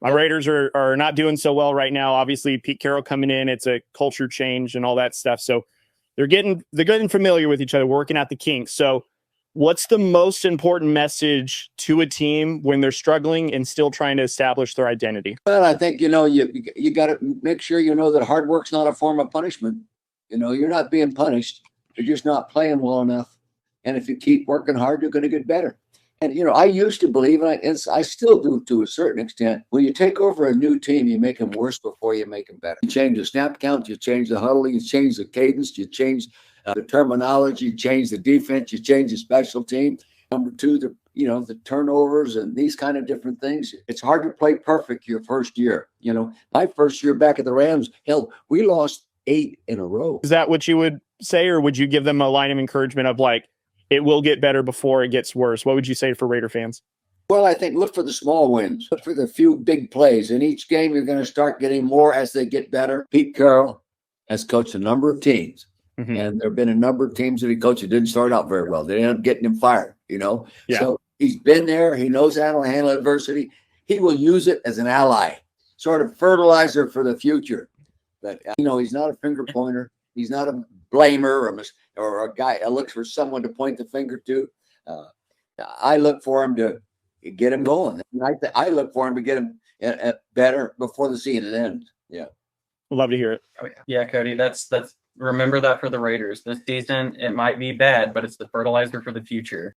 My Raiders are not doing so well right now. Obviously, Pete Carroll coming in, it's a culture change and all that stuff. So they're getting familiar with each other, working out the kinks. So what's the most important message to a team when they're struggling and still trying to establish their identity? Well, I think you got to make sure you know that hard work's not a form of punishment. You're not being punished. You're just not playing well enough. And if you keep working hard, you're going to get better. And I used to believe, and I still do to a certain extent, when you take over a new team, you make them worse before you make them better. You change the snap count, you change the huddle, you change the cadence, you change the terminology, you change the defense, you change the special team. Number two, the turnovers and these kind of different things. It's hard to play perfect your first year. My first year back at the Rams, hell, we lost 8 in a row. Is that what you would say, or would you give them a line of encouragement of like, it will get better before it gets worse? What would you say for Raider fans? Well, I think look for the small wins. Look for the few big plays. In each game, you're going to start getting more as they get better. Pete Carroll has coached a number of teams. Mm-hmm. And there have been a number of teams that he coached that didn't start out very well. They ended up getting him fired, Yeah. So he's been there. He knows how to handle adversity. He will use it as an ally, sort of fertilizer for the future. But, he's not a finger pointer. He's not a blamer or a guy that looks for someone to point the finger to. I look for him to get him going. I look for him to get him better before the season ends. Yeah. Love to hear it. Oh, yeah, Cody, that's remember that for the Raiders. This season, it might be bad, but it's the fertilizer for the future.